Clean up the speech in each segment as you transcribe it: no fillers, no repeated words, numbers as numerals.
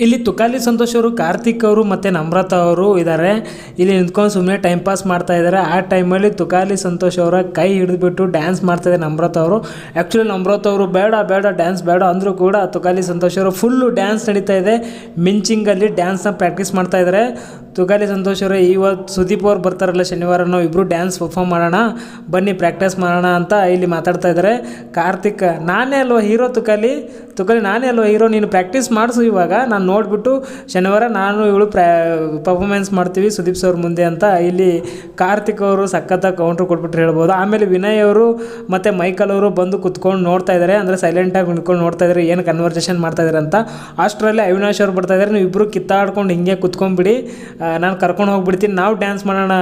ಇಲ್ಲಿ ತುಕಾಲಿ ಸಂತೋಷ್ ಅವರು, ಕಾರ್ತಿಕ್ ಅವರು ಮತ್ತು ನಮ್ರತಾ ಅವರು ಇದ್ದಾರೆ. ಇಲ್ಲಿ ನಿಂತ್ಕೊಂಡು ಸುಮ್ಮನೆ ಟೈಮ್ ಪಾಸ್ ಮಾಡ್ತಾ ಇದ್ದಾರೆ. ಆ ಟೈಮಲ್ಲಿ ತುಕಾಲಿ ಸಂತೋಷ್ ಅವರ ಕೈ ಹಿಡಿದ್ಬಿಟ್ಟು ಡ್ಯಾನ್ಸ್ ಮಾಡ್ತಾಯಿದ್ದಾರೆ ನಮ್ರತಾ ಅವರು. ಆ್ಯಕ್ಚುಲಿ ನಮ್ರತಾ ಅವರು ಬೇಡ ಡ್ಯಾನ್ಸ್ ಬೇಡ ಅಂದರೂ ಕೂಡ ತುಕಾಲಿ ಸಂತೋಷ್ ಅವರು ಫುಲ್ಲು ಡ್ಯಾನ್ಸ್ ನಡೀತಾ ಇದೆ. ಮಿಂಚಿಂಗಲ್ಲಿ ಡ್ಯಾನ್ಸ್ನ ಪ್ರಾಕ್ಟೀಸ್ ಮಾಡ್ತಾ ಇದ್ದಾರೆ. ತುಕಾಲಿ ಸಂತೋಷ್ ಅವರೇ, ಇವತ್ತು ಸುದೀಪ್ ಅವ್ರು ಬರ್ತಾರಲ್ಲ ಶನಿವಾರ, ನಾವು ಇಬ್ಬರು ಡ್ಯಾನ್ಸ್ ಪರ್ಫಾರ್ಮ್ ಮಾಡೋಣ ಬನ್ನಿ ಪ್ರಾಕ್ಟೀಸ್ ಮಾಡೋಣ ಅಂತ ಇಲ್ಲಿ ಮಾತಾಡ್ತಾ ಇದ್ದಾರೆ. ಕಾರ್ತಿಕ್, ನಾನೇ ಅಲ್ವ ಹೀರೋ ತುಕಾಲಿ ನಾನೇ ಅಲ್ವ ಹೀರೋ, ನೀನು ಪ್ರಾಕ್ಟೀಸ್ ಮಾಡಿಸು, ಇವಾಗ ನಾನು ನೋಡಿಬಿಟ್ಟು ಶನಿವಾರ ನಾನು ಇವಳು ಪರ್ಫಾರ್ಮೆನ್ಸ್ ಮಾಡ್ತೀವಿ ಸುದೀಪ್ ಸರ್ ಮುಂದೆ ಅಂತ ಇಲ್ಲಿ ಕಾರ್ತಿಕ್ ಅವರು ಸಖತ್ತಾಗಿ ಕೌಂಟ್ರ್ ಕೊಟ್ಬಿಟ್ರೆ ಹೇಳ್ಬೋದು. ಆಮೇಲೆ ವಿನಯ್ ಅವರು ಮತ್ತು ಮೈಕಲ್ ಅವರು ಬಂದು ಕುತ್ಕೊಂಡು ನೋಡ್ತಾ ಇದ್ದಾರೆ, ಅಂದರೆ ಸೈಲೆಂಟಾಗಿ ನಿಂತ್ಕೊಂಡು ನೋಡ್ತಾ ಇದ್ದಾರೆ ಏನು ಕನ್ವರ್ಸೇಷನ್ ಮಾಡ್ತಾ ಇದ್ದಾರೆ ಅಂತ. ಅಷ್ಟರಲ್ಲಿ ಅವಿನಾಶ್ ಅವ್ರು ಬರ್ತಾ ಇದ್ದಾರೆ. ನೀವು ಇಬ್ಬರು ಕಿತ್ತಾಡ್ಕೊಂಡು ಹಿಂಗೆ ಕುತ್ಕೊಂಡ್ಬಿಡಿ, ನಾನು ಕರ್ಕೊಂಡು ಹೋಗ್ಬಿಡ್ತೀನಿ, ನಾವು ಡ್ಯಾನ್ಸ್ ಮಾಡೋಣ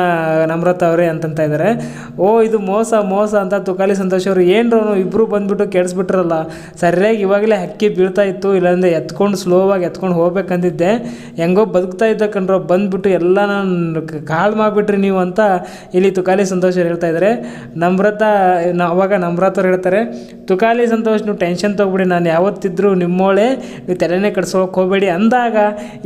ನಮ್ರತಾ ಅವರೇ ಅಂತಂತ ಇದ್ದಾರೆ. ಇದು ಮೋಸ ಅಂತ ತುಕಾಲಿ ಸಂತೋಷ್ ಅವರು, ಏನರು ಇಬ್ಬರು ಬಂದುಬಿಟ್ಟು ಕೆಡಿಸ್ಬಿಟ್ರಲ್ಲ, ಸರಿಯಾಗಿ ಇವಾಗಲೇ ಹಕ್ಕಿ ಬೀಳ್ತಾ ಇತ್ತು, ಇಲ್ಲಾಂದರೆ ಸ್ಲೋವಾಗಿ ಎತ್ಕೊಂಡು ಹೋಗ್ಬೇಕಂದಿದ್ದೆ, ಹೆಂಗೋ ಬದುಕ್ತಾ ಇದ್ದ ಕಣ್ರೋ, ಬಂದುಬಿಟ್ಟು ಎಲ್ಲ ನಾನು ಕಾಳು ಮಾಡಿಬಿಟ್ರಿ ನೀವು ಅಂತ ಇಲ್ಲಿ ತುಕಾಲಿ ಸಂತೋಷ್ ಹೇಳ್ತಾ ಇದ್ದಾರೆ. ಅವಾಗ ನಮ್ರತಾ ಅವ್ರು ಹೇಳ್ತಾರೆ, ತುಕಾಲಿ ಸಂತೋಷ್ ನೀವು ಟೆನ್ಷನ್ ತೊಗೊಬಿಡಿ, ನಾನು ಯಾವತ್ತಿದ್ರೂ ನಿಮ್ಮೋಳೆ, ನೀವು ತಲೆನೇ ಕಟ್ಸೋಕೆ ಹೋಗಬೇಡಿ ಅಂದಾಗ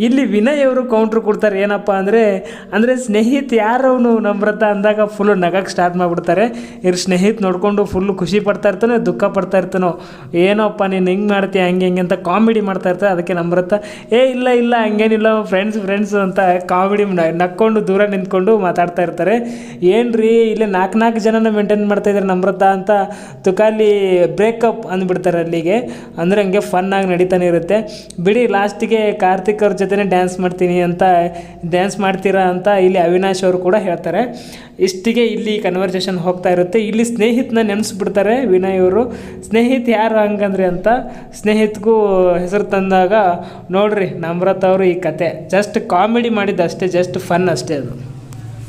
ಇಲ್ಲಿ ವಿನಯ್ ಅವರು ಕೌಂಟ್ರ್ ಕೊಡ್ತಾರೆ. ಏನಪ್ಪ ಅಂದರೆ ಸ್ನೇಹಿತ ಯಾರವನು ನಮ್ರತಾ ಅಂದಾಗ ಫುಲ್ಲು ನಗಕ್ಕೆ ಸ್ಟಾರ್ಟ್ ಮಾಡಿಬಿಡ್ತಾರೆ. ಇವ್ರು ಸ್ನೇಹಿತ ನೋಡಿಕೊಂಡು ಫುಲ್ಲು ಖುಷಿ ಪಡ್ತಾ ಇರ್ತಾನೆ, ದುಃಖ ಪಡ್ತಾ ಇರ್ತಾನೋ, ಏನಪ್ಪ ನೀನು ಹಿಂಗೆ ಮಾಡ್ತೀಯ ಹಂಗೆ ಅಂತ ಕಾಮಿಡಿ ಮಾಡ್ತಾ ಇರ್ತಾರೆ. ಅದಕ್ಕೆ ನಮ್ರತಾ ಇಲ್ಲ ಹಂಗೇನಿಲ್ಲ ಫ್ರೆಂಡ್ಸ್ ಅಂತ ಕಾಮಿಡಿ ನಕ್ಕೊಂಡು ದೂರ ನಿಂತ್ಕೊಂಡು ಮಾತಾಡ್ತಾ ಇರ್ತಾರೆ. ಏನ್ರಿ ಇಲ್ಲಿ 4 ಜನನ ಮೇಂಟೈನ್ ಮಾಡ್ತಾ ಇದ್ದಾರೆ ನಮ್ರತಾ ಅಂತ ತುಕಾಲಿ ಬ್ರೇಕಪ್ ಅಂದ್ಬಿಡ್ತಾರೆ ಅಲ್ಲಿಗೆ. ಅಂದರೆ ಹಂಗೆ ಫನ್ನಾಗಿ ನಡೀತಾನೆ ಇರುತ್ತೆ. ಬಿಡಿ, ಲಾಸ್ಟಿಗೆ ಕಾರ್ತಿಕ್ ಅವ್ರ ಜೊತೆನೇ ಡ್ಯಾನ್ಸ್ ಮಾಡ್ತೀರಾ ಅಂತ ಇಲ್ಲಿ ಅವಿನಾಶ್ ಅವರು ಕೂಡ ಹೇಳ್ತಾರೆ. ಇಷ್ಟಿಗೆ ಇಲ್ಲಿ ಕನ್ವರ್ಸೇಷನ್ ಹೋಗ್ತಾ ಇರುತ್ತೆ. ಇಲ್ಲಿ ಸ್ನೇಹಿತನ ನೆನೆಸ್ಬಿಡ್ತಾರೆ ವಿನಯ್ ಅವರು. ಸ್ನೇಹಿತ ಯಾರು ಹಂಗಂದ್ರೆ ಅಂತ ಸ್ನೇಹಿತಗೂ ಹೆಸರು ತಂದಾಗ ನೋಡ್ರಿ ನಮ್ರತಾ ಅವರು ಈ ಕತೆ ಜಸ್ಟ್ ಕಾಮಿಡಿ ಮಾಡಿದ್ದು ಅಷ್ಟೇ, ಜಸ್ಟ್ ಫನ್ ಅಷ್ಟೇ ಅದು.